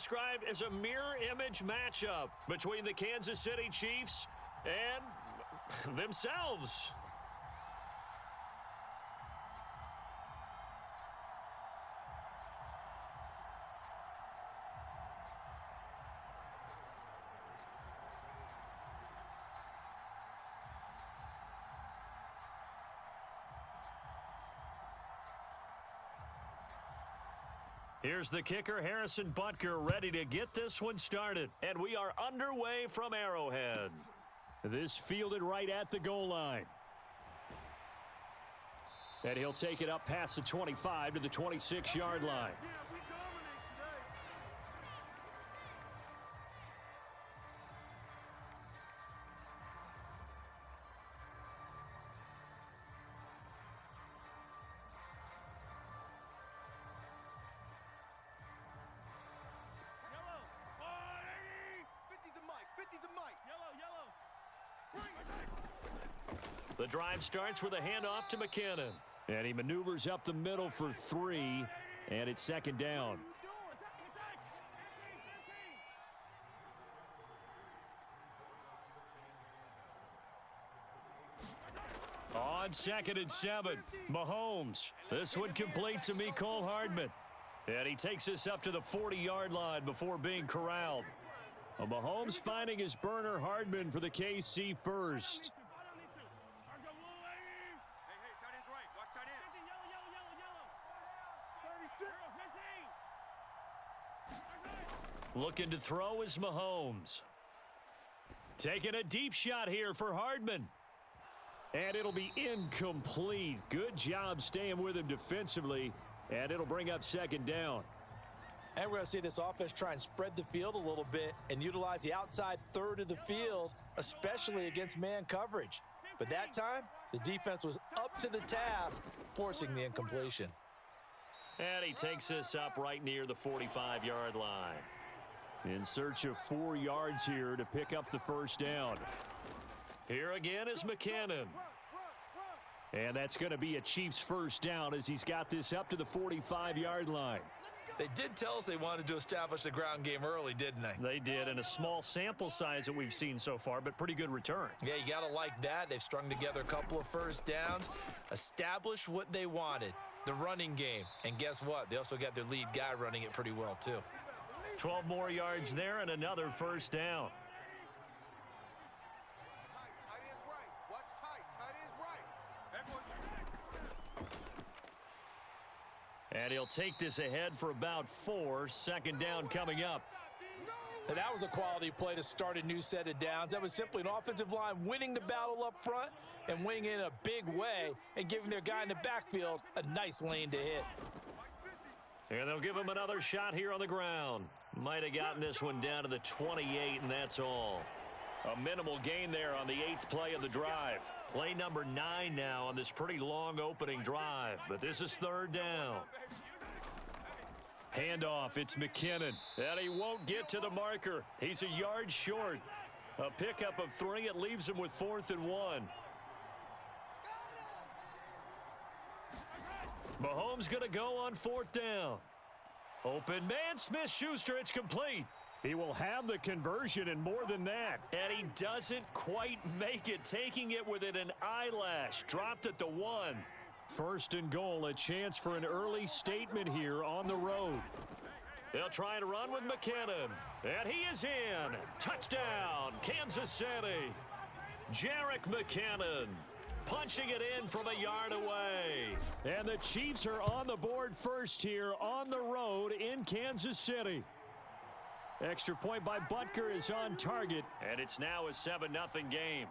describe as a mirror image matchup between the Kansas City Chiefs and themselves. Here's the kicker, Harrison Butker, ready to get this one started. And we are underway from Arrowhead. This fielded right at the goal line. And he'll take it up past the 25 to the 26-yard line. The drive starts with a handoff to McKinnon. And he maneuvers up the middle for 3, and it's second down. On 2nd and 7, Mahomes. This one complete to Mecole Hardman. And he takes this up to the 40-yard line before being corralled. Well, Mahomes finding his burner, Hardman, for the KC first. Looking to throw is Mahomes. Taking a deep shot here for Hardman. And it'll be incomplete. Good job staying with him defensively. And it'll bring up second down. And we're going to see this offense try and spread the field a little bit and utilize the outside third of the field, especially against man coverage. But that time, the defense was up to the task, forcing the incompletion. And he takes this up right near the 45-yard line. In search of 4 yards here to pick up the first down. Here again is McKinnon. And that's going to be a Chiefs first down as he's got this up to the 45-yard line. They did tell us they wanted to establish the ground game early, didn't they? They did, and a small sample size that we've seen so far, but pretty good return. Yeah, you got to like that. They've strung together a couple of first downs, established what they wanted, the running game. And guess what? They also got their lead guy running it pretty well, too. 12 more yards there and another first down. Tight is right. Watch tight. Tight is right. And he'll take this ahead for about 4. Second down coming up. And that was a quality play to start a new set of downs. That was simply an offensive line winning the battle up front and winning it in a big way and giving their guy in the backfield a nice lane to hit. And they'll give him another shot here on the ground. Might have gotten this one down to the 28, and that's all. A minimal gain there on the 8th play of the drive. Play number 9 now on this pretty long opening drive, but this is third down. Handoff, it's McKinnon, and he won't get to the marker. He's a yard short. A pickup of 3, it leaves him with 4th and 1. Mahomes going to go on 4th down. Open man, Smith-Schuster, it's complete. He will have the conversion and more than that. And he doesn't quite make it, taking it within an eyelash. Dropped at the 1. First and goal, a chance for an early statement here on the road. They'll try and run with McKinnon. And he is in. Touchdown, Kansas City. Jerick McKinnon punching it in from a yard away. And the Chiefs are on the board first here on the road in Kansas City. Extra point by Butker is on target, and it's now a 7-0 game.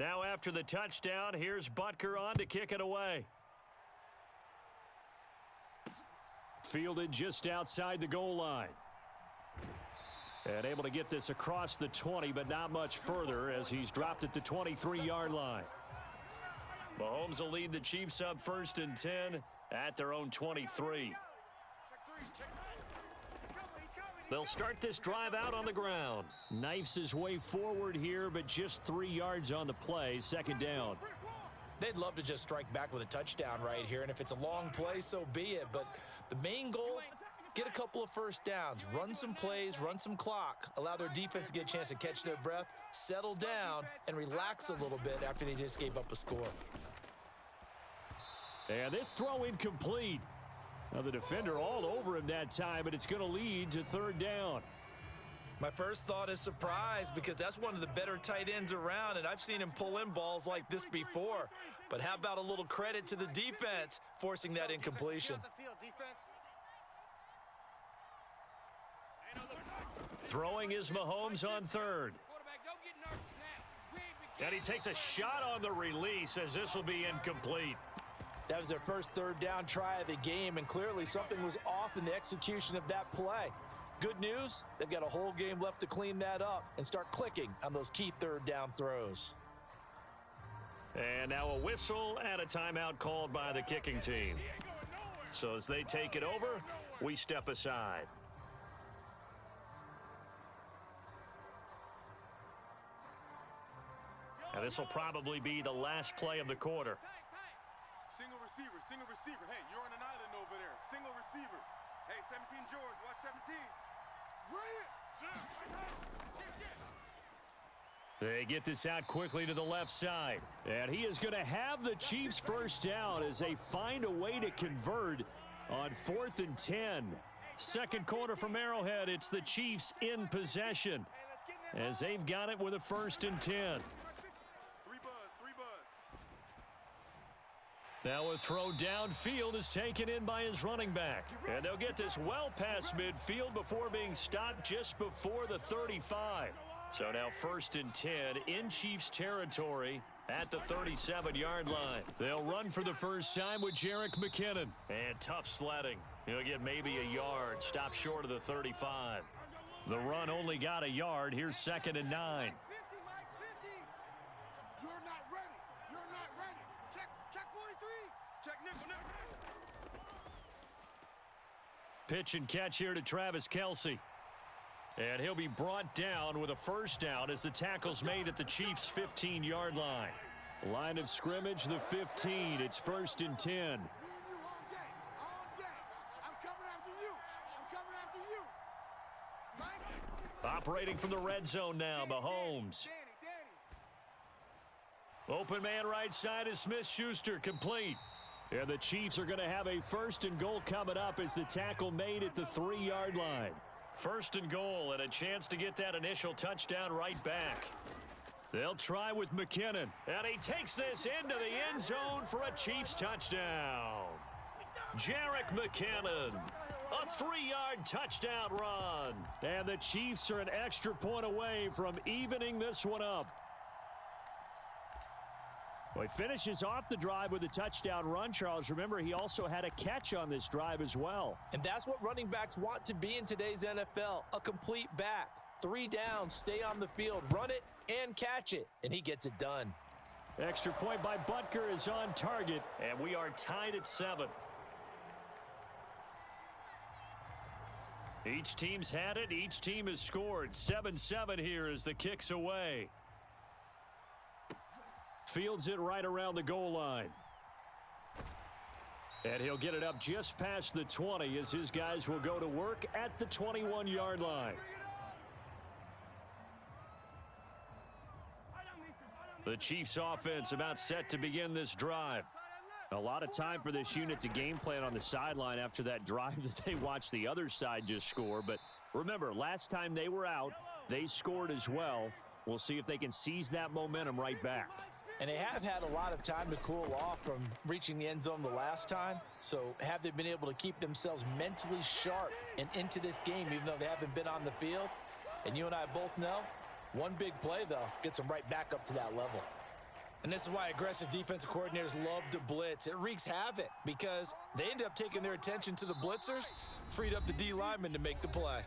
Now after the touchdown, here's Butker on to kick it away. Fielded just outside the goal line. And able to get this across the 20, but not much further as he's dropped at the 23-yard line. Mahomes will lead the Chiefs up 1st and 10 at their own 23. They'll start this drive out on the ground. Knifes his way forward here, but just 3 yards on the play. 2nd down. They'd love to just strike back with a touchdown right here, and if it's a long play, so be it. But the main goal, get a couple of first downs, run some plays, run some clock, allow their defense to get a chance to catch their breath, settle down, and relax a little bit after they just gave up a score. And this throw incomplete. Now the defender all over him that time, but it's going to lead to 3rd down. My first thought is surprise because that's one of the better tight ends around, and I've seen him pull in balls like this before. But how about a little credit to the defense forcing that incompletion? Throwing is Mahomes on 3rd. And he takes a shot on the release as this will be incomplete. That was their first 3rd down try of the game, and clearly something was off in the execution of that play. Good news, they've got a whole game left to clean that up and start clicking on those key 3rd down throws. And now a whistle and a timeout called by the kicking team. So as they take it over, we step aside. And this will probably be the last play of the quarter. Single receiver. Hey, you're on an island over there. Single receiver. Hey, 17 George, watch 17. They get this out quickly to the left side. And he is going to have the Chiefs 1st down as they find a way to convert on 4th and 10. 2nd quarter from Arrowhead, it's the Chiefs in possession as they've got it with a 1st and 10. Now a throw downfield is taken in by his running back. And they'll get this well past midfield before being stopped just before the 35. So now 1st and 10 in Chiefs territory at the 37-yard line. They'll run for the first time with Jerick McKinnon. And tough sledding. He'll get maybe a yard. Stop short of the 35. The run only got a yard. Here's 2nd and 9. Pitch and catch here to Travis Kelce. And he'll be brought down with a 1st down as the tackle's made at the Chiefs' 15-yard line. Line of scrimmage, the 15. It's 1st and 10. Operating from the red zone now, Mahomes. Open man right side is Smith-Schuster, complete. And the Chiefs are going to have a 1st and goal coming up as the tackle made at the 3-yard line. 1st and goal and a chance to get that initial touchdown right back. They'll try with McKinnon. And he takes this into the end zone for a Chiefs touchdown. Jerick McKinnon. A 3-yard touchdown run. And the Chiefs are an extra point away from evening this one up. Well, he finishes off the drive with a touchdown run, Charles. Remember, he also had a catch on this drive as well. And that's what running backs want to be in today's NFL, a complete back. 3 downs, stay on the field, run it, and catch it. And he gets it done. Extra point by Butker is on target, and we are tied at 7. Each team's had it. Each team has scored. 7-7 here as the kick's away. Fields it right around the goal line. And he'll get it up just past the 20 as his guys will go to work at the 21-yard line. The Chiefs offense about set to begin this drive. A lot of time for this unit to game plan on the sideline after that drive that they watched the other side just score. But remember, last time they were out, they scored as well. We'll see if they can seize that momentum right back. And they have had a lot of time to cool off from reaching the end zone the last time. So have they been able to keep themselves mentally sharp and into this game even though they haven't been on the field? And you and I both know, one big play, though, gets them right back up to that level. And this is why aggressive defensive coordinators love to blitz. It wreaks havoc because they end up taking their attention to the blitzers, freed up the D lineman to make the play.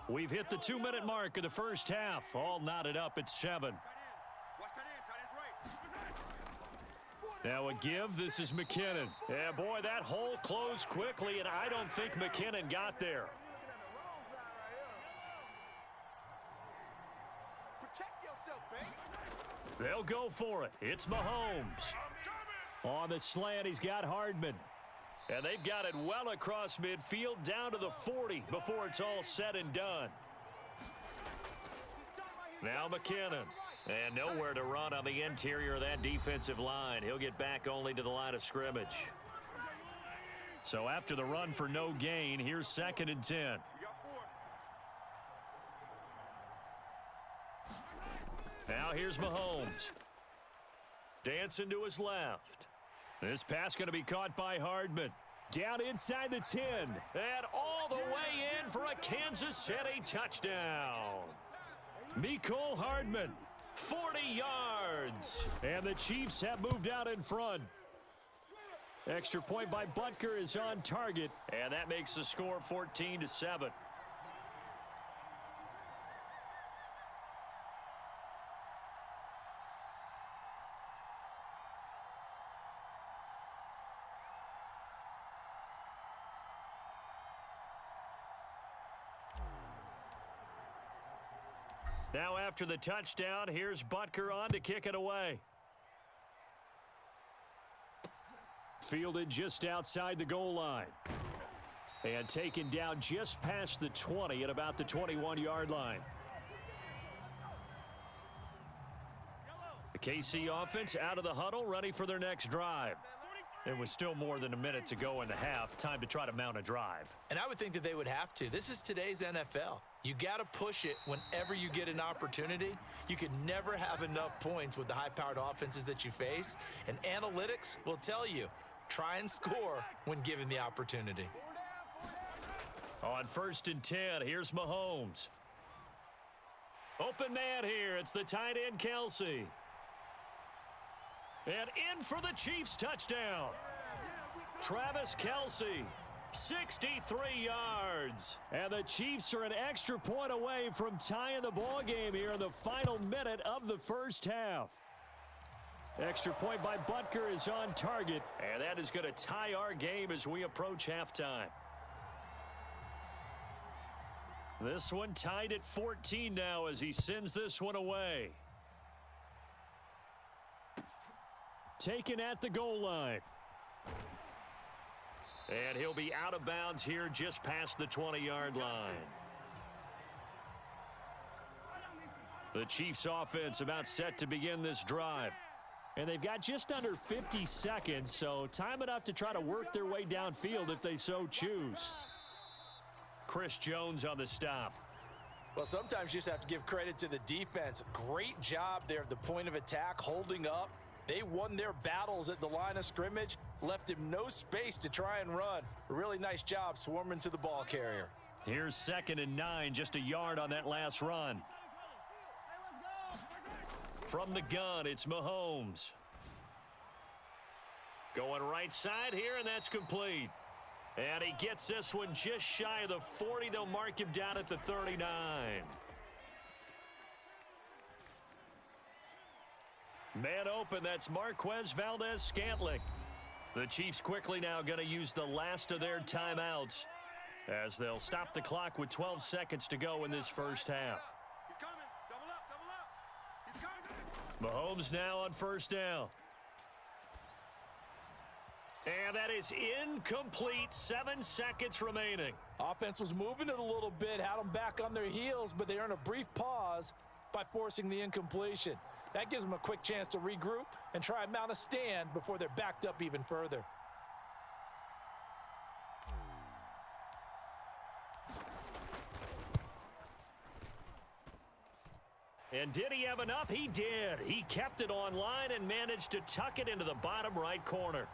We've hit the 2-minute mark of the first half. All knotted up at 7. Watch tight end. Tight end's right. Now a give. This is McKinnon. Yeah, boy, that hole closed quickly, and I don't think McKinnon got there. Protect yourself, baby. They'll go for it. It's Mahomes. On the slant, he's got Hardman. And they've got it well across midfield down to the 40 before it's all said and done. Now McKinnon. And nowhere to run on the interior of that defensive line. He'll get back only to the line of scrimmage. So after the run for no gain, here's 2nd and 10. We got 4. Now here's Mahomes. Dancing to his left. This pass going to be caught by Hardman. Down inside the 10. And all the way in for a Kansas City touchdown. Mecole Hardman, 40 yards. And the Chiefs have moved out in front. Extra point by Butker is on target. And that makes the score 14-7. Now after the touchdown, here's Butker on to kick it away. Fielded just outside the goal line. And taken down just past the 20 at about the 21-yard line. The KC offense out of the huddle, ready for their next drive. There was still more than a minute to go in the half. Time to try to mount a drive. And I would think that they would have to. This is today's NFL. You got to push it whenever you get an opportunity. You can never have enough points with the high-powered offenses that you face. And analytics will tell you, try and score when given the opportunity. On 1st and 10, here's Mahomes. Open man here. It's the tight end, Kelsey. And in for the Chiefs touchdown. Travis Kelsey, 63 yards. And the Chiefs are an extra point away from tying the ball game here in the final minute of the first half. Extra point by Butker is on target. And that is going to tie our game as we approach halftime. This one tied at 14 now as he sends this one away. Taken at the goal line. And he'll be out of bounds here just past the 20-yard line. The Chiefs offense about set to begin this drive. And they've got just under 50 seconds, so time enough to try to work their way downfield if they so choose. Chris Jones on the stop. Well, sometimes you just have to give credit to the defense. Great job there at the point of attack, holding up. They won their battles at the line of scrimmage, left him no space to try and run. A really nice job swarming to the ball carrier. Here's 2nd and 9, just a yard on that last run. From the gun, it's Mahomes. Going right side here, and that's complete. And he gets this one just shy of the 40. They'll mark him down at the 39. Man open, that's Marquez Valdez-Scantling. The Chiefs quickly now going to use the last of their timeouts as they'll stop the clock with 12 seconds to go in this first half. He's coming. Double up, double up. He's coming. Mahomes now on 1st down. And that is incomplete. 7 seconds remaining. Offense was moving it a little bit, had them back on their heels, but they earn a brief pause by forcing the incompletion. That gives them a quick chance to regroup and try and mount a stand before they're backed up even further. And did he have enough? He did. He kept it online and managed to tuck it into the bottom right corner.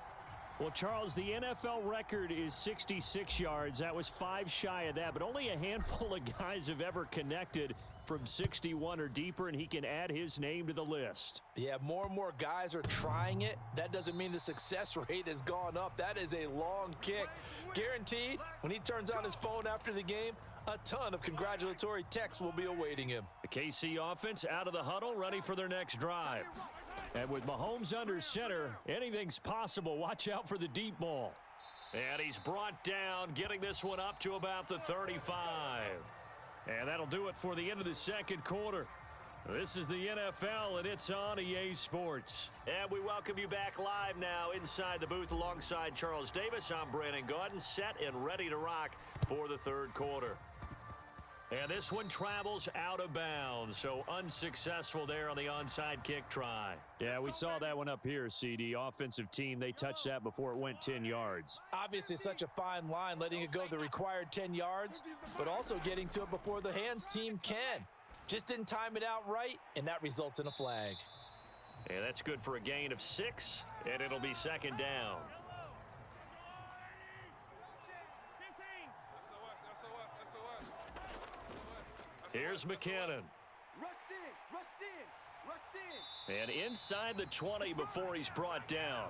Well, Charles, the NFL record is 66 yards. That was 5 shy of that, but only a handful of guys have ever connected from 61 or deeper, and he can add his name to the list. Yeah, more and more guys are trying it. That doesn't mean the success rate has gone up. That is a long kick. Guaranteed, when he turns on his phone after the game, A ton of congratulatory texts will be awaiting him. The KC offense out of the huddle, ready for their next drive. And with Mahomes under center, anything's possible. Watch out for the deep ball. And he's brought down, getting this one up to about the 35. And that'll do it for the end of the second quarter. This is the NFL, and it's on EA Sports. And we welcome you back live now inside the booth alongside Charles Davis. I'm Brandon Gordon, set and ready to rock for the third quarter. And this one travels out of bounds, so unsuccessful there on the onside kick try. Yeah, we saw that one up here, CD. Offensive team, they touched that before it went 10 yards. Obviously such a fine line, letting it go the required 10 yards, but also getting to it before the hands team can. Just didn't time it out right, and that results in a flag. And that's good for a gain of 6, and it'll be second down. Here's McKinnon. And inside the 20 before he's brought down.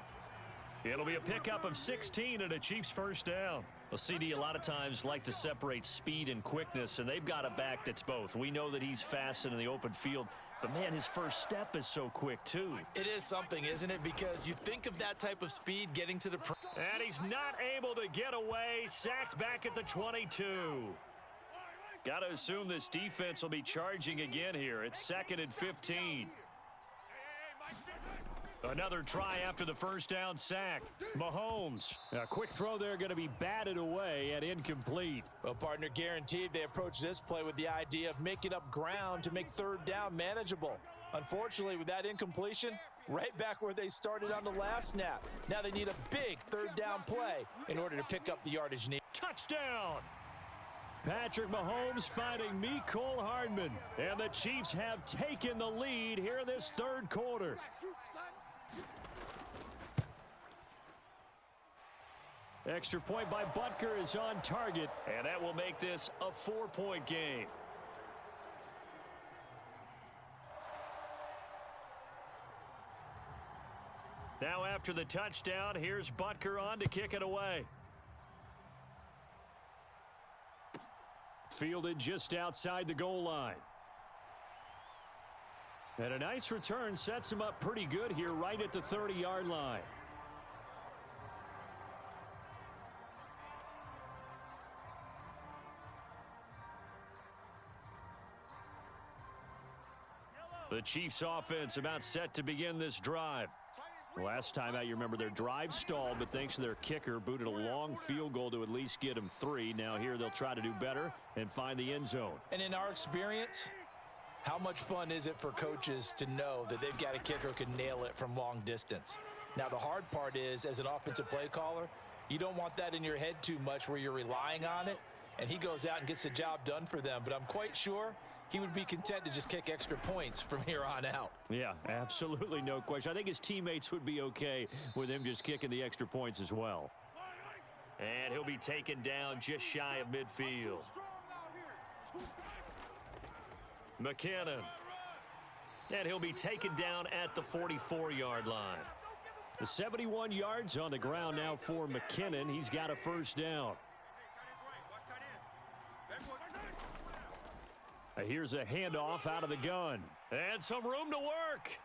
It'll be a pickup of 16 and a Chiefs first down. Well, CD, a lot of times like to separate speed and quickness, and they've got a back that's both. We know that he's fast in the open field, but, man, his first step is so quick, too. It is something, isn't it? Because you think of that type of speed getting to the... And he's not able to get away. Sacked back at the 22. Got to assume this defense will be charging again here. It's 2nd and 15. Another try after the first down sack. Mahomes. A quick throw there going to be batted away and incomplete. Well, partner, guaranteed they approach this play with the idea of making up ground to make third down manageable. Unfortunately, with that incompletion, right back where they started on the last snap. Now they need a big third down play in order to pick up the yardage needed. Touchdown! Patrick Mahomes finding Mecole Hardman. And the Chiefs have taken the lead here in this third quarter. Extra point by Butker is on target, and that will make this a 4-point game. Now after the touchdown, here's Butker on to kick it away. Fielded just outside the goal line. And a nice return sets him up pretty good here right at the 30-yard line. The Chiefs offense about set to begin this drive. Last time out, you remember their drive stalled, but thanks to their kicker, booted a long field goal to at least get them 3. Now here they'll try to do better and find the end zone. And in our experience, how much fun is it for coaches to know that they've got a kicker who can nail it from long distance? Now the hard part is, as an offensive play caller, you don't want that in your head too much where you're relying on it, and he goes out and gets the job done for them. But I'm quite sure he would be content to just kick extra points from here on out. Yeah, absolutely no question. I think his teammates would be okay with him just kicking the extra points as well. And he'll be taken down just shy of midfield. McKinnon. And he'll be taken down at the 44-yard line. The 71 yards on the ground now for McKinnon. He's got a first down. Here's a handoff out of the gun. And some room to work.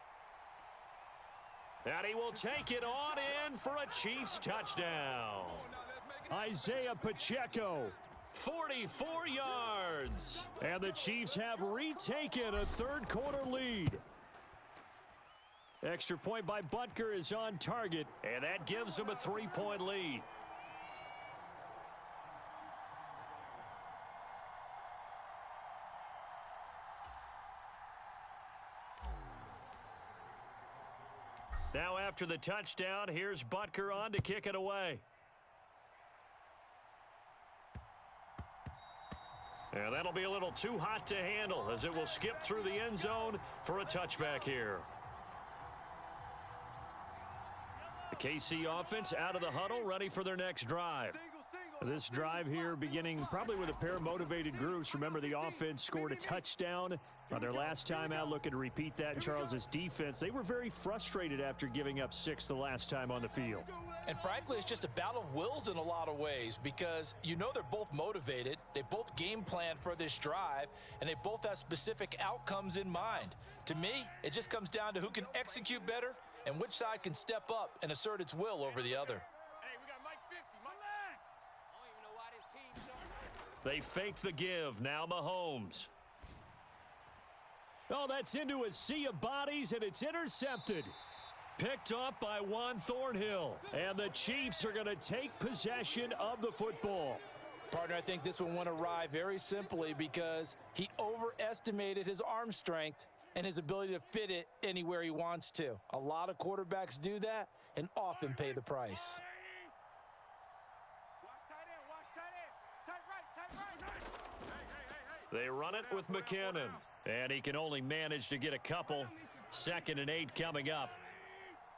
And he will take it on in for a Chiefs touchdown. Isaiah Pacheco, 44 yards. And the Chiefs have retaken a third quarter lead. Extra point by Butker is on target, and that gives them a 3-point lead. Now after the touchdown, here's Butker on to kick it away. And that'll be a little too hot to handle as it will skip through the end zone for a touchback here. The KC offense out of the huddle, ready for their next drive. This drive here beginning probably with a pair of motivated groups. Remember, the offense scored a touchdown Their last time out looking to repeat that in Charles's defense. They were very frustrated after giving up 6 the last time on the field. And frankly, it's just a battle of wills in a lot of ways because you know they're both motivated. They both game plan for this drive, and they both have specific outcomes in mind. To me, it just comes down to who can execute better and which side can step up and assert its will over the other. They fake the give. Now Mahomes. Oh, that's into a sea of bodies, and it's intercepted. Picked off by Juan Thornhill. And the Chiefs are going to take possession of the football. Partner, I think this one went awry very simply because he overestimated his arm strength and his ability to fit it anywhere he wants to. A lot of quarterbacks do that and often pay the price. They run it with McKinnon. And he can only manage to get a couple. 2nd and 8 coming up.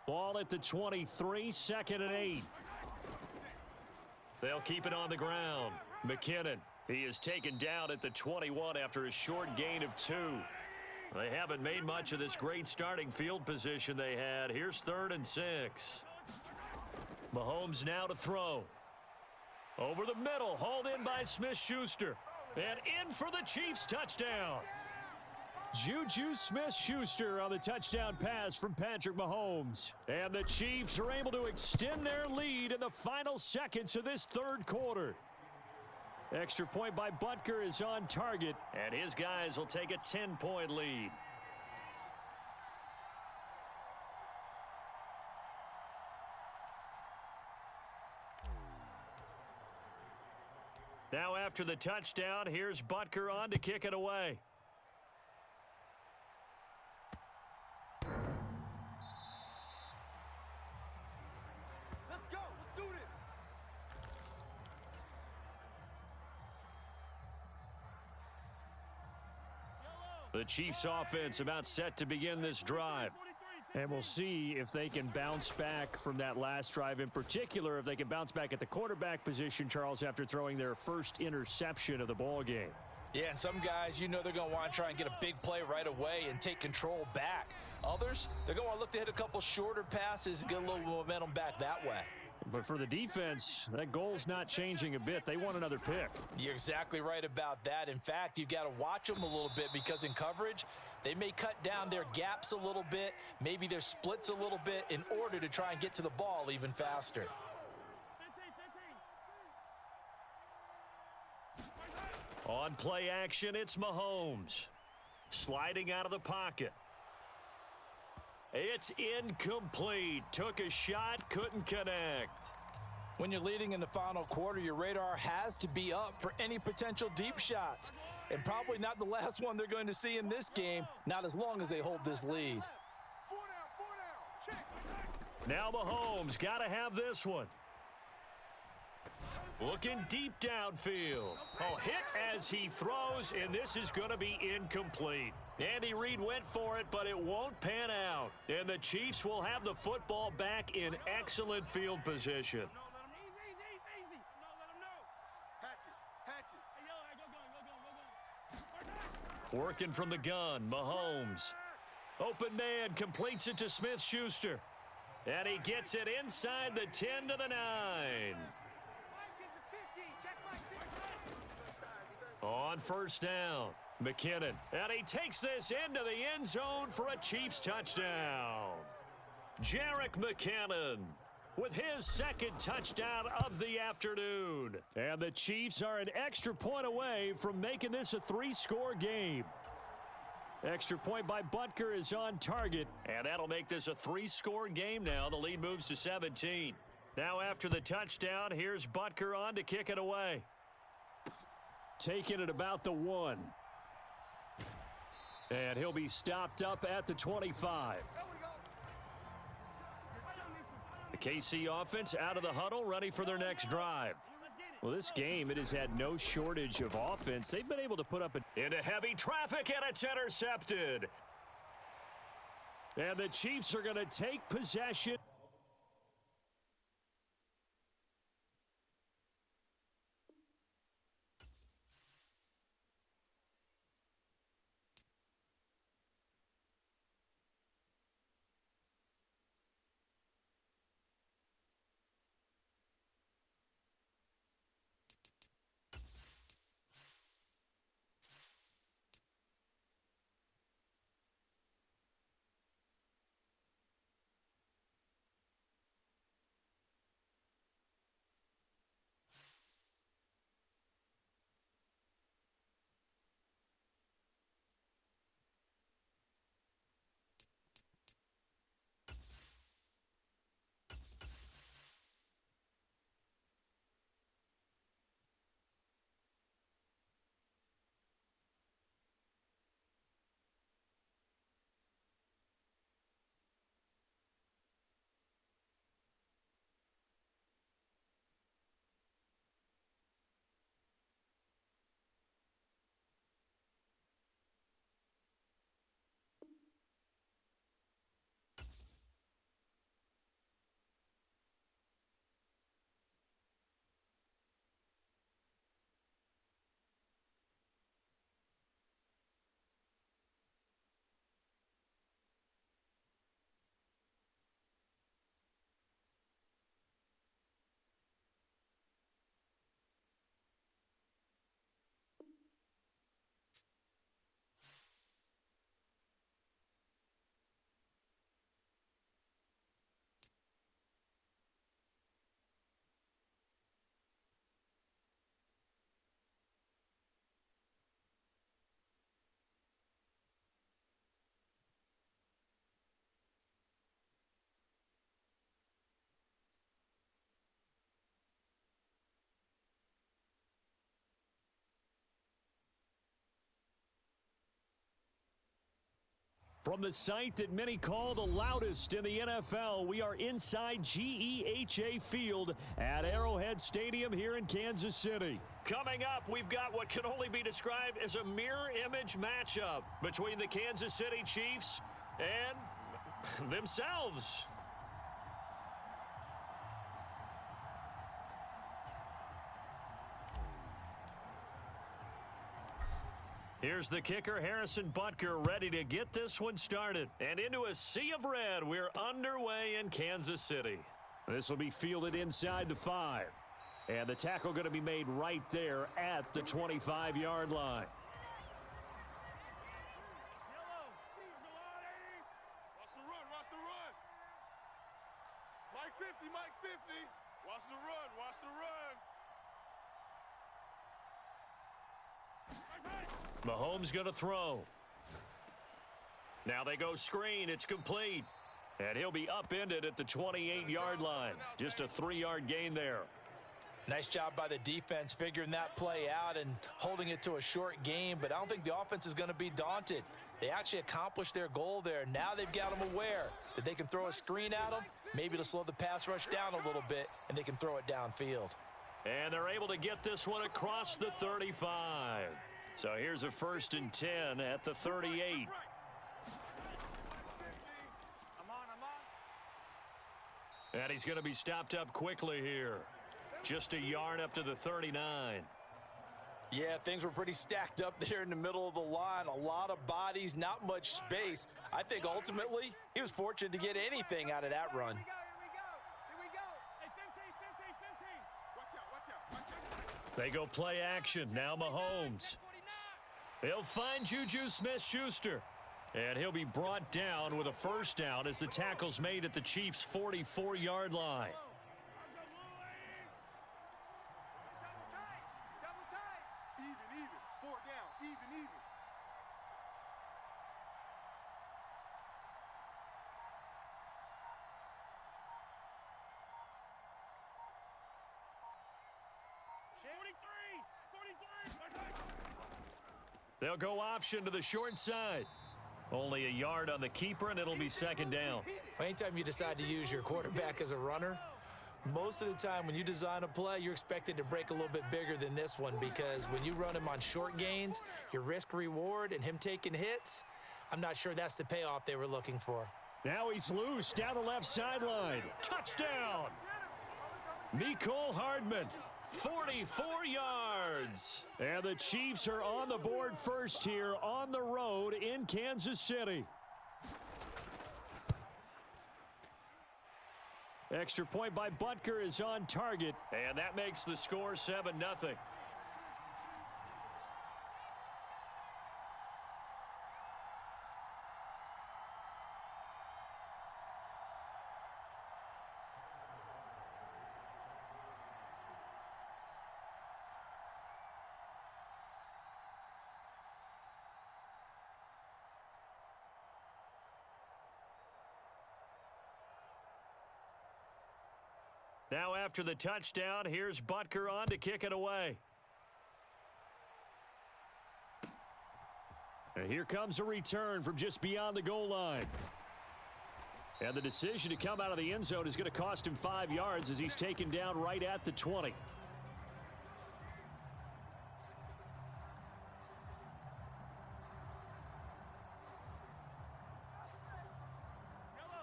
Ball at the 23, 2nd and 8. They'll keep it on the ground. McKinnon, he is taken down at the 21 after a short gain of 2. They haven't made much of this great starting field position they had. Here's 3rd and 6. Mahomes now to throw. Over the middle, hauled in by Smith-Schuster. And in for the Chiefs touchdown. Juju Smith-Schuster on the touchdown pass from Patrick Mahomes. And the Chiefs are able to extend their lead in the final seconds of this 3rd quarter. Extra point by Butker is on target, and his guys will take a 10-point lead. Now after the touchdown, here's Butker on to kick it away. The Chiefs offense about set to begin this drive. And we'll see if they can bounce back from that last drive, in particular if they can bounce back at the quarterback position, Charles, after throwing their first interception of the ball game. Yeah, and some guys, you know they're going to want to try and get a big play right away and take control back. Others, they're going to want to look to hit a couple shorter passes and get a little momentum back that way. But for the defense, that goal's not changing a bit. They want another pick. You're exactly right about that. In fact, you've got to watch them a little bit because in coverage, they may cut down their gaps a little bit, maybe their splits a little bit in order to try and get to the ball even faster. On play action, it's Mahomes. Sliding out of the pocket. It's incomplete. Took a shot, couldn't connect. When you're leading in the final quarter, your radar has to be up for any potential deep shots. And probably not the last one they're going to see in this game, not as long as they hold this lead. Now Mahomes got to have this one. Looking deep downfield. Oh, hit as he throws, and this is going to be incomplete. Andy Reid went for it, but it won't pan out. And the Chiefs will have the football back in excellent field position. Working from the gun, Mahomes. Open man, completes it to Smith-Schuster. And he gets it inside the 10 to the 9. On 1st down, McKinnon. And he takes this into the end zone for a Chiefs touchdown. Jerick McKinnon with his 2nd touchdown of the afternoon. And the Chiefs are an extra point away from making this a 3-score game. Extra point by Butker is on target, and that'll make this a 3-score game now. The lead moves to 17. Now after the touchdown, here's Butker on to kick it away. Taking it about the 1. And he'll be stopped up at the 25. The KC offense out of the huddle, ready for their next drive. Well, this game, it has had no shortage of offense. They've been able to put up into heavy traffic, and it's intercepted. And the Chiefs are going to take possession. From the site that many call the loudest in the NFL, we are inside GEHA Field at Arrowhead Stadium here in Kansas City. Coming up, we've got what can only be described as a mirror image matchup between the Kansas City Chiefs and themselves. Here's the kicker, Harrison Butker, ready to get this one started. And into a sea of red, we're underway in Kansas City. This will be fielded inside the 5. And the tackle going to be made right there at the 25-yard line. Watch the run, watch the run. Mike 50, Mike 50. Watch the run, watch the run. Mahomes going to throw. Now they go screen. It's complete. And he'll be upended at the 28-yard line. Just a 3-yard gain there. Nice job by the defense figuring that play out and holding it to a short game, but I don't think the offense is going to be daunted. They actually accomplished their goal there. Now they've got them aware that they can throw a screen at them, maybe to slow the pass rush down a little bit, and they can throw it downfield. And they're able to get this one across the 35. So here's a 1st and 10 at the 38. And he's going to be stopped up quickly here. Just a yard up to the 39. Yeah, things were pretty stacked up there in the middle of the line. A lot of bodies, not much space. I think ultimately he was fortunate to get anything out of that run. Here we go. Hey, 15. Watch out. They go play action. Now Mahomes. He'll find Juju Smith-Schuster. And he'll be brought down with a 1st down as the tackle's made at the Chiefs' 44-yard line. Even. 4 down. Even. They'll go option to the short side. Only a yard on the keeper, and it'll be 2nd down. Anytime you decide to use your quarterback as a runner, most of the time when you design a play, you're expected to break a little bit bigger than this one, because when you run him on short gains, your risk-reward and him taking hits, I'm not sure that's the payoff they were looking for. Now he's loose down the left sideline. Touchdown! Mecole Hardman. 44 yards. And the Chiefs are on the board first here on the road in Kansas City. Extra point by Butker is on target, and that makes the score 7-0. Now after the touchdown, here's Butker on to kick it away. And here comes a return from just beyond the goal line. And the decision to come out of the end zone is going to cost him 5 yards as he's taken down right at the 20.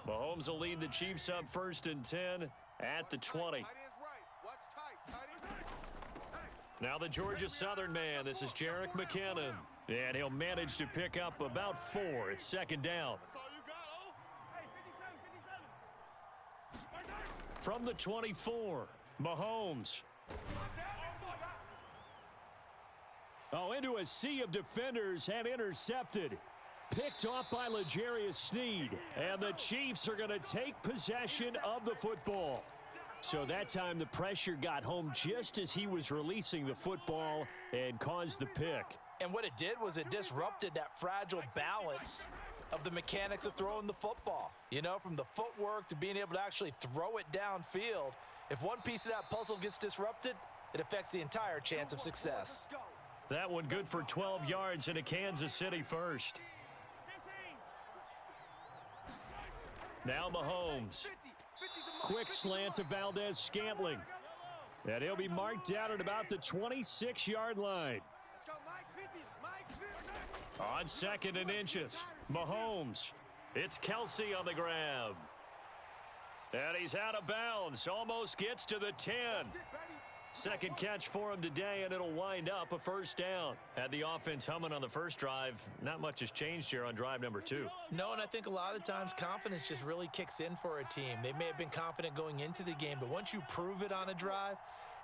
Mahomes will lead the Chiefs up 1st and 10 at the 20. Now the Georgia Southern man. This is Jerick McKinnon. And he'll manage to pick up about 4. It's 2nd down. From the 24, Mahomes. Oh, into a sea of defenders and intercepted. Picked off by L'Jarius Sneed. And the Chiefs are going to take possession of the football. So that time the pressure got home just as he was releasing the football and caused the pick. And what it did was it disrupted that fragile balance of the mechanics of throwing the football. You know, from the footwork to being able to actually throw it downfield. If one piece of that puzzle gets disrupted, it affects the entire chance of success. That one good for 12 yards and a Kansas City 1st. Now Mahomes. Quick slant to Valdez-Scantling. And he'll be marked down at about the 26-yard line. On 2nd and inches, Mahomes. It's Kelsey on the grab. And he's out of bounds. Almost gets to the 10. Second catch for him today, and it'll wind up a first down. Had the offense humming on the first drive. Not much has changed here on drive number 2. No, and I think a lot of times confidence just really kicks in for a team. They may have been confident going into the game, but once you prove it on a drive,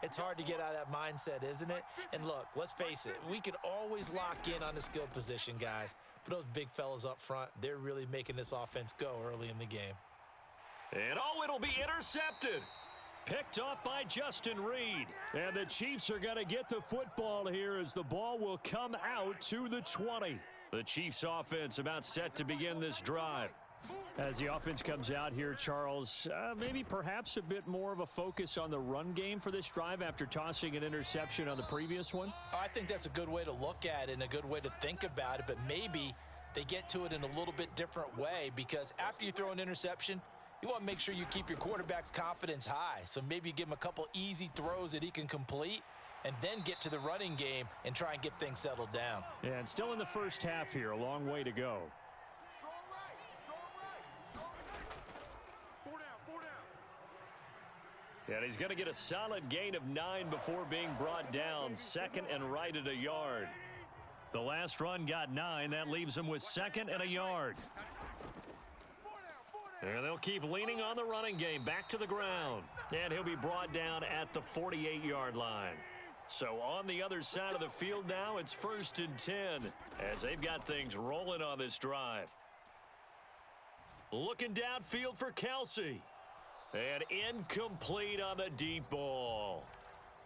it's hard to get out of that mindset, isn't it? And look, let's face it, we can always lock in on the skill position, guys. But those big fellas up front, they're really making this offense go early in the game. And it'll be intercepted. Picked off by Justin Reed. And the Chiefs are going to get the football here as the ball will come out to the 20. The Chiefs offense about set to begin this drive. As the offense comes out here, Charles, maybe perhaps a bit more of a focus on the run game for this drive after tossing an interception on the previous one? I think that's a good way to look at it and a good way to think about it, but maybe they get to it in a little bit different way because after you throw an interception, you want to make sure you keep your quarterback's confidence high. So maybe give him a couple easy throws that he can complete and then get to the running game and try and get things settled down. Yeah, and still in the first half here, a long way to go. And he's going to get a solid gain of 9 before being brought down. 2nd and right at a yard. The last run got 9. That leaves him with 2nd and a yard. And they'll keep leaning on the running game. Back to the ground. And he'll be brought down at the 48-yard line. So on the other side of the field now, it's 1st and 10 as they've got things rolling on this drive. Looking downfield for Kelsey. And incomplete on the deep ball.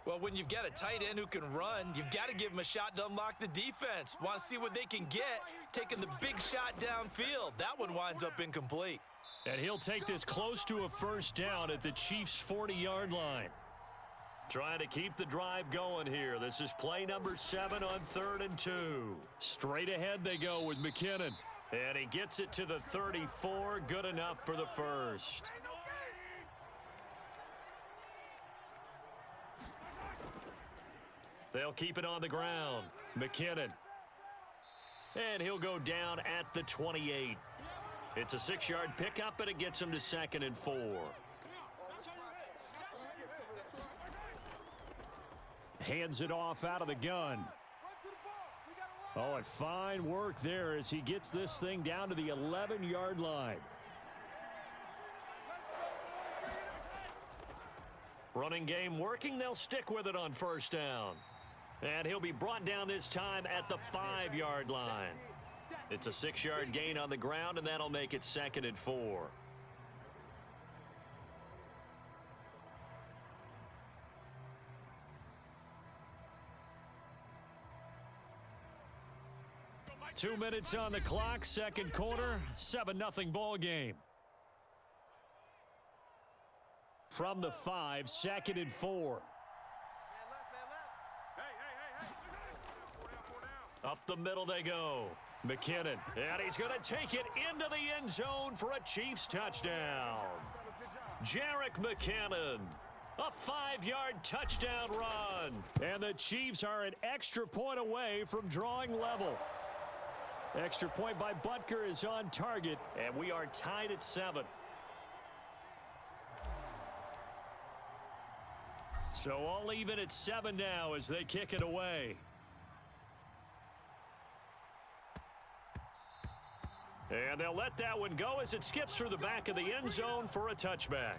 Well, when you've got a tight end who can run, you've got to give him a shot to unlock the defense. Want to see what they can get, taking the big shot downfield. That one winds up incomplete. And he'll take this close to a first down at the Chiefs' 40-yard line. Trying to keep the drive going here. This is play number 7 on 3rd and 2. Straight ahead they go with McKinnon. And he gets it to the 34. Good enough for the first. They'll keep it on the ground. McKinnon. And he'll go down at the 28. It's a 6-yard pickup, and it gets him to 2nd and 4. Hands it off out of the gun. Oh, and fine work there as he gets this thing down to the 11-yard line. Running game working. They'll stick with it on first down. And he'll be brought down this time at the 5-yard line. It's a 6-yard gain on the ground, and that'll make it 2nd and 4. Two minutes on the clock, second quarter, 7-0 ball game. From the 5, 2nd and 4. Up the middle they go. McKinnon, and he's going to take it into the end zone for a Chiefs touchdown. Jerick McKinnon, a 5-yard touchdown run. And the Chiefs are an extra point away from drawing level. Extra point by Butker is on target, and we are tied at 7. So all even at 7 now as they kick it away. And they'll let that one go as it skips through the back of the end zone for a touchback.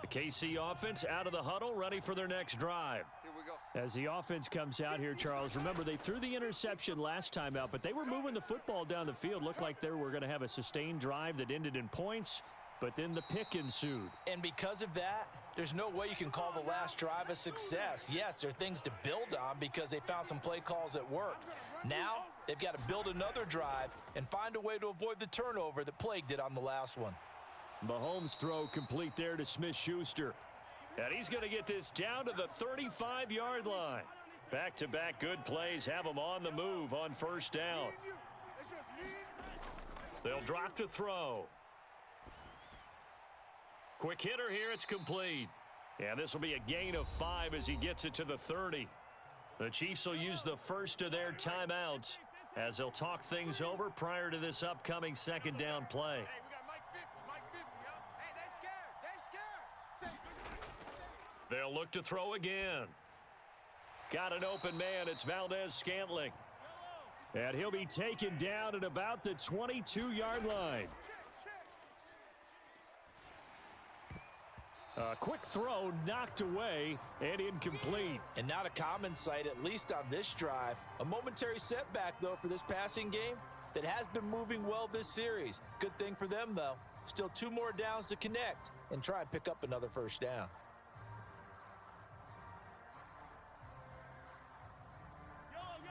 The KC offense out of the huddle, ready for their next drive. Here we go. As the offense comes out here, Charles, remember they threw the interception last time out, but they were moving the football down the field. Looked like they were going to have a sustained drive that ended in points, but then the pick ensued. And because of that, there's no way you can call the last drive a success. Yes, there are things to build on because they found some play calls that worked. Now, they've got to build another drive and find a way to avoid the turnover that plagued it on the last one. Mahomes' throw complete there to Smith-Schuster. And he's going to get this down to the 35-yard line. Back-to-back good plays have him on the move on first down. They'll drop to throw. Quick hitter here. It's complete. And this will be a gain of 5 as he gets it to the 30. The Chiefs will use the first of their timeouts as they'll talk things over prior to this upcoming second down play. Hey, we got Mike 50. Mike 50, huh? Hey, they scared. They'll look to throw again. Got an open man. It's Valdez-Scantling. And he'll be taken down at about the 22-yard line. A quick throw knocked away and incomplete. And not a common sight, at least on this drive. A momentary setback, though, for this passing game that has been moving well this series. Good thing for them, though. Still 2 more downs to connect and try and pick up another first down.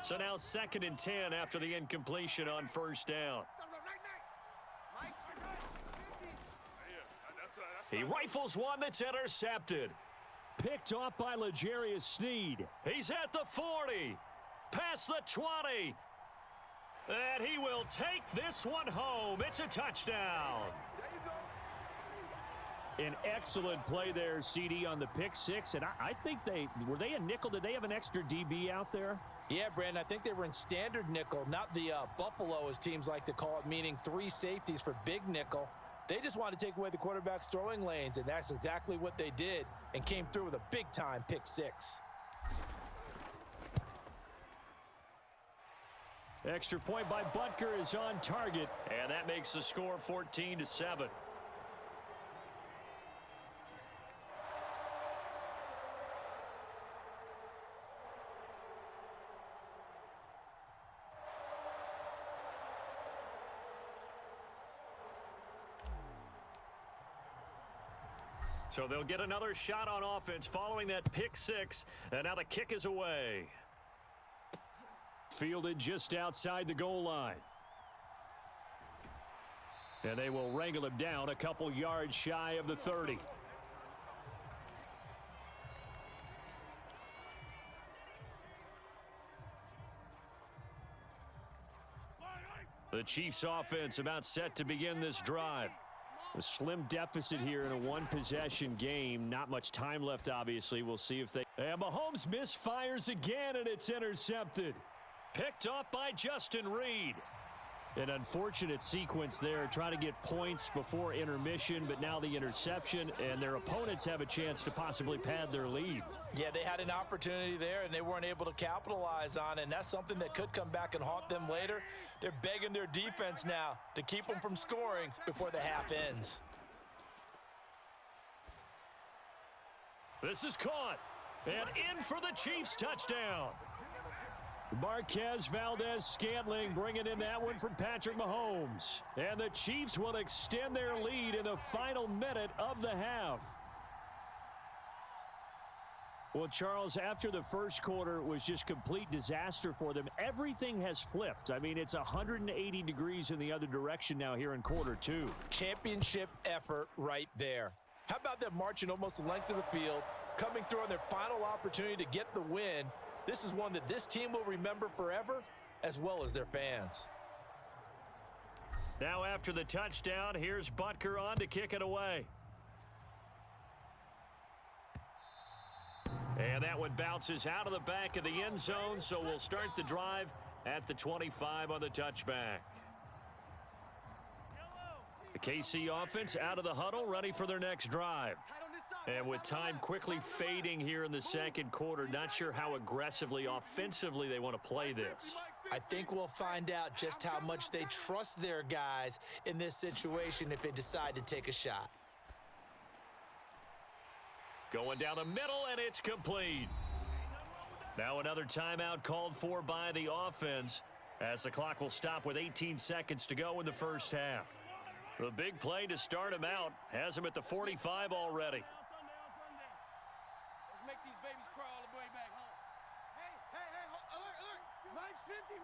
So now 2nd and 10 after the incompletion on first down. He rifles one that's intercepted. Picked off by L'Jarius Sneed. He's at the 40. Past the 20. And he will take this one home. It's a touchdown. An excellent play there, CD, on the pick six. And I think were they a nickel? Did they have an extra DB out there? Yeah, Brandon, I think they were in standard nickel, not the Buffalo, as teams like to call it, meaning 3 safeties for big nickel. They just wanted to take away the quarterback's throwing lanes, and that's exactly what they did and came through with a big-time pick six. Extra point by Butker is on target, and that makes the score 14-7. So they'll get another shot on offense following that pick six, and now the kick is away. Fielded just outside the goal line. And they will wrangle him down a couple yards shy of the 30. The Chiefs offense about set to begin this drive. A slim deficit here in a one-possession game. Not much time left, obviously. We'll see if they... And Mahomes misfires again, and it's intercepted. Picked off by Justin Reed. An unfortunate sequence there, trying to get points before intermission, but now the interception, and their opponents have a chance to possibly pad their lead. Yeah, they had an opportunity there, and they weren't able to capitalize on it, and that's something that could come back and haunt them later. They're begging their defense now to keep them from scoring before the half ends. This is caught, and in for the Chiefs touchdown. Marquez Valdez-Scantling bringing in that one from Patrick Mahomes. And the Chiefs will extend their lead in the final minute of the half. Well, Charles, after the first quarter was just complete disaster for them, everything has flipped. I mean, it's 180 degrees in the other direction now here in quarter two. Championship effort right there. How about them marching almost the length of the field, coming through on their final opportunity to get the win? This is one that this team will remember forever, as well as their fans. Now after the touchdown, here's Butker on to kick it away. And that one bounces out of the back of the end zone, so we'll start the drive at the 25 on the touchback. The KC offense out of the huddle, ready for their next drive. And with time quickly fading here in the second quarter, not sure how aggressively, offensively they want to play this. I think we'll find out just how much they trust their guys in this situation if they decide to take a shot. Going down the middle, and it's complete. Now another timeout called for by the offense as the clock will stop with 18 seconds to go in the first half. The big play to start him out has him at the 45 already. Make these babies crawl all the way back home. Hey, alert. Mike's 50.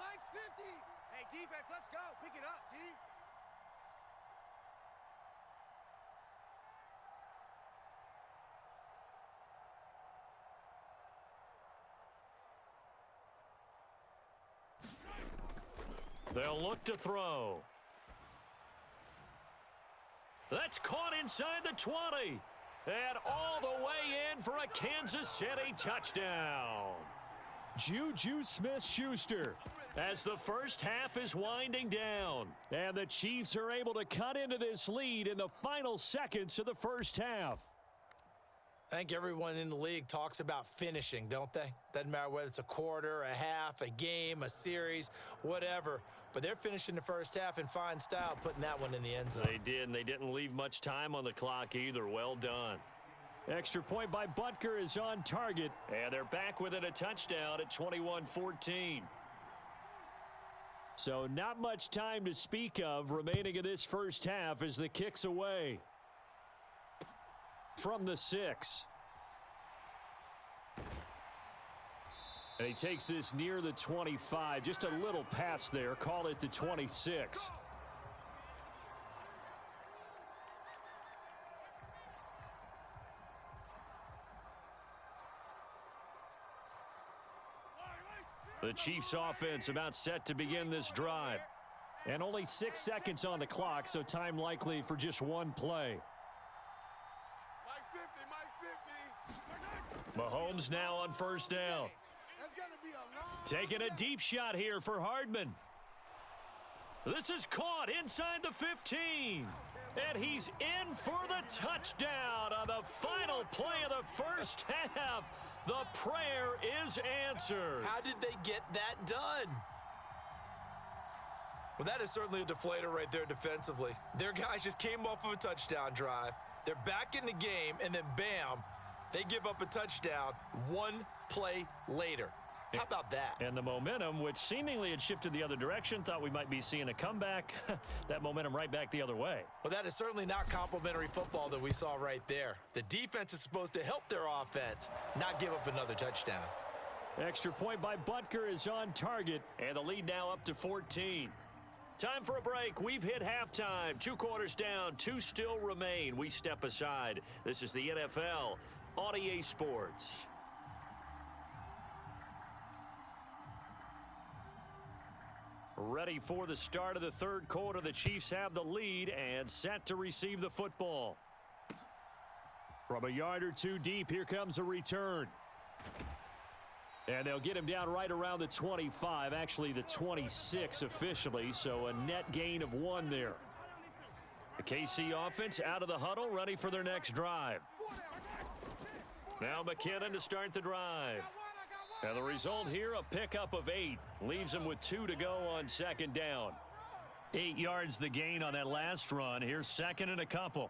Hey, defense, let's go. Pick it up, D. They'll look to throw. That's caught inside the 20. And all the way in for a Kansas City touchdown. Juju Smith-Schuster as the first half is winding down. And the Chiefs are able to cut into this lead in the final seconds of the first half. I think everyone in the league talks about finishing, don't they? Doesn't matter whether it's a quarter, a half, a game, a series, whatever. But they're finishing the first half in fine style, putting that one in the end zone. They did, and they didn't leave much time on the clock either. Well done. Extra point by Butker is on target, and they're back within a touchdown at 21-14. So not much time to speak of remaining in this first half as the kick's away. From the 6. And he takes this near the 25. Just a little pass there. Call it the 26. The Chiefs offense about set to begin this drive. And only 6 seconds on the clock, so time likely for just one play. Mahomes now on first down. Taking a deep shot here for Hardman. This is caught inside the 15. And he's in for the touchdown on the final play of the first half. The prayer is answered. How did they get that done? Well, that is certainly a deflator right there defensively. Their guys just came off of a touchdown drive. They're back in the game, and then bam, they give up a touchdown one play later. How about that? And the momentum, which seemingly had shifted the other direction, thought we might be seeing a comeback. That momentum right back the other way. Well, that is certainly not complimentary football that we saw right there. The defense is supposed to help their offense, not give up another touchdown. Extra point by Butker is on target, and the lead now up to 14. Time for a break. We've hit halftime. 2 quarters down, 2 still remain. We step aside. This is the NFL on EA Sports. Ready for the start of the third quarter. The Chiefs have the lead and set to receive the football. From a yard or two deep, here comes a return. And they'll get him down right around the 25, actually the 26 officially, so a net gain of 1 there. The KC offense out of the huddle, ready for their next drive. Now McKinnon to start the drive. And the result here, a pickup of 8. Leaves him with 2 to go on second down. 8 yards the gain on that last run. Here's second and a couple.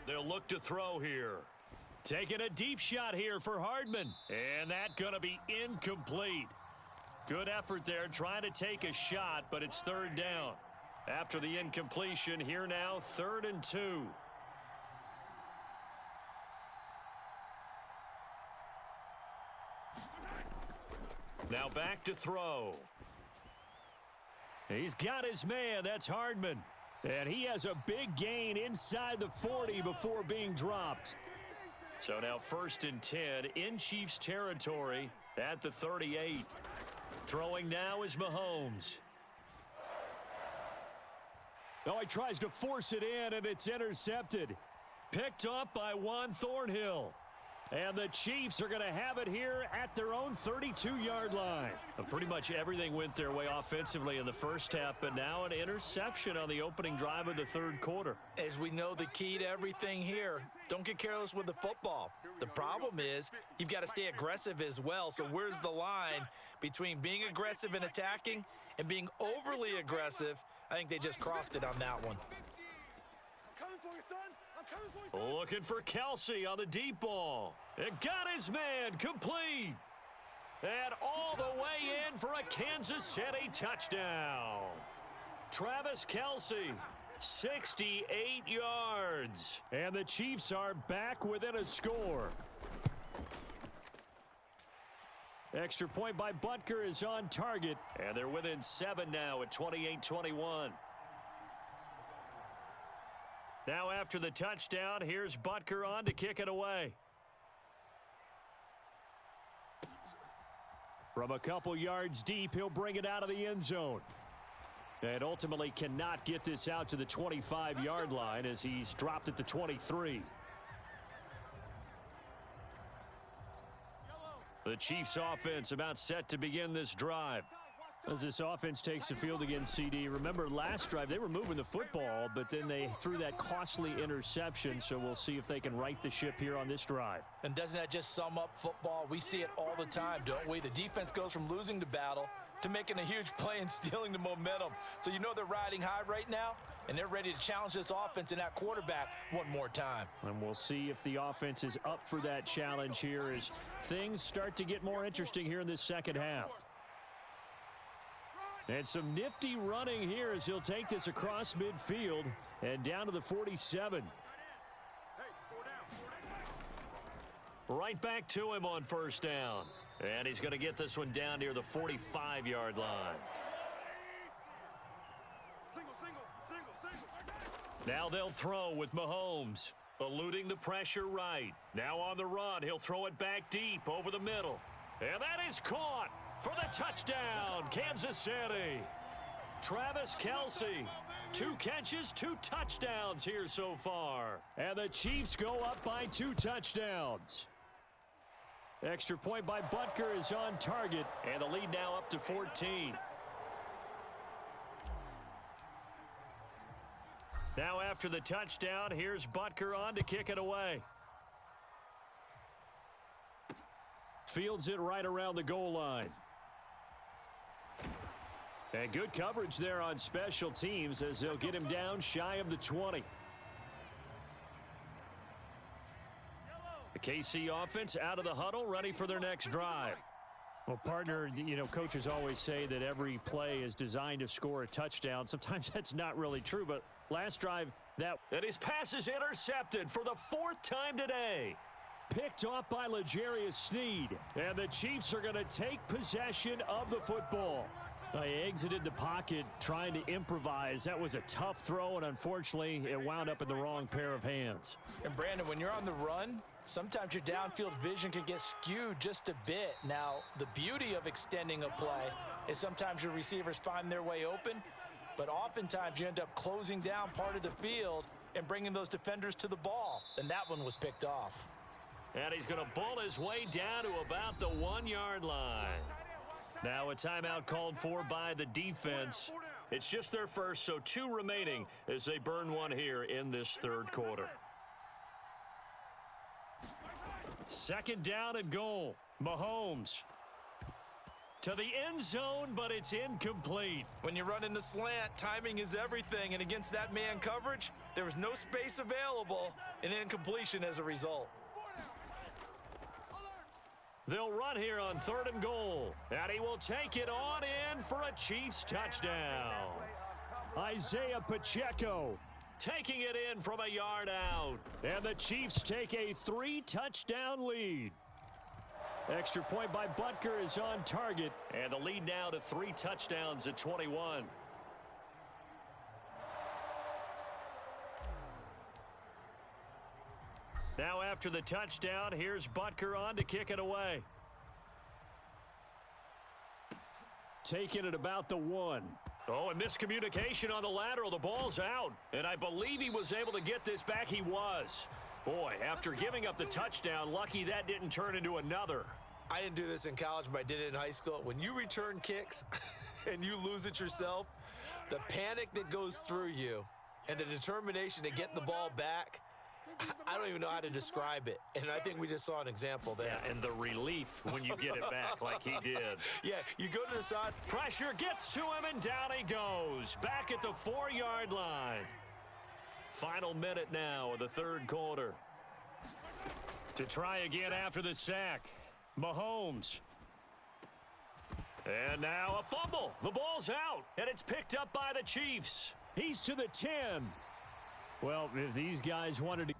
They'll look to throw here. Taking a deep shot here for Hardman. And that going to be incomplete. Good effort there trying to take a shot, but it's third down. After the incompletion, here now, 3rd and 2. Now back to throw. He's got his man. That's Hardman. And he has a big gain inside the 40 before being dropped. So now 1st and 10 in Chiefs territory at the 38. Throwing now is Mahomes. Oh, he tries to force it in, and it's intercepted. Picked up by Juan Thornhill. And the Chiefs are going to have it here at their own 32-yard line. Pretty much everything went their way offensively in the first half, but now an interception on the opening drive of the third quarter. As we know, the key to everything here, don't get careless with the football. The problem is you've got to stay aggressive as well. So where's the line between being aggressive and attacking and being overly aggressive? I think they just crossed it on that one. Looking for Kelsey on the deep ball. It got his man complete. And all the way in for a Kansas City touchdown. Travis Kelsey, 68 yards. And the Chiefs are back within a score. Extra point by Butker is on target. And they're within 7 now at 28-21. Now after the touchdown, here's Butker on to kick it away. From a couple yards deep, he'll bring it out of the end zone. And ultimately cannot get this out to the 25-yard line as he's dropped at the 23. The Chiefs offense about set to begin this drive. As this offense takes the field against CD, remember last drive they were moving the football, but then they threw that costly interception, so we'll see if they can right the ship here on this drive. And doesn't that just sum up football? We see it all the time, don't we? The defense goes from losing the battle to making a huge play and stealing the momentum. So you know they're riding high right now, and they're ready to challenge this offense and that quarterback one more time. And we'll see if the offense is up for that challenge here as things start to get more interesting here in this second half. And some nifty running here as he'll take this across midfield and down to the 47. Right back to him on first down. And he's going to get this one down near the 45-yard line. Now they'll throw with Mahomes, eluding the pressure right. Now on the run, he'll throw it back deep over the middle. And that is caught for the touchdown, Kansas City. Travis Kelce, 2 catches, 2 touchdowns here so far. And the Chiefs go up by 2 touchdowns. Extra point by Butker is on target, and the lead now up to 14. Now after the touchdown, here's Butker on to kick it away. Fields it right around the goal line. And good coverage there on special teams as they'll get him down shy of the 20. The KC offense out of the huddle, ready for their next drive. Well, partner, you know, coaches always say that every play is designed to score a touchdown. Sometimes that's not really true, but last drive, and his pass is intercepted for the 4th time today. Picked off by L'Jarius Sneed. And the Chiefs are going to take possession of the football. He exited the pocket trying to improvise. That was a tough throw, and unfortunately, it wound up in the wrong pair of hands. And Brandon, when you're on the run, sometimes your downfield vision can get skewed just a bit. Now, the beauty of extending a play is sometimes your receivers find their way open, but oftentimes you end up closing down part of the field and bringing those defenders to the ball. And that one was picked off. And he's going to bull his way down to about the 1-yard line. Now a timeout called for by the defense. It's just their first, so 2 remaining as they burn one here in this 3rd quarter. 2nd down and goal. Mahomes to the end zone, but it's incomplete. When you run in the slant, timing is everything, and against that man coverage, there was no space available, and incompletion as a result. They'll run here on 3rd and goal, and he will take it on in for a Chiefs touchdown. Isaiah Pacheco taking it in from a yard out, and the Chiefs take a 3-touchdown lead. Extra point by Butker is on target, and the lead now to 3 touchdowns at 21. Now after the touchdown, here's Butker on to kick it away. Taking it about the 1. Oh, and miscommunication on the lateral. The ball's out, and I believe he was able to get this back. He was. Boy, after giving up the touchdown, lucky that didn't turn into another. I didn't do this in college, but I did it in high school. When you return kicks and you lose it yourself, the panic that goes through you and the determination to get the ball back, I don't even know how to describe it. And I think we just saw an example there. Yeah, and the relief when you get it back like he did. Yeah, you go to the side. Pressure gets to him, and down he goes. Back at the 4-yard line. Final minute now of the 3rd quarter. To try again after the sack. Mahomes. And now a fumble. The ball's out, and it's picked up by the Chiefs. He's to the 10. Well, if these guys wanted to...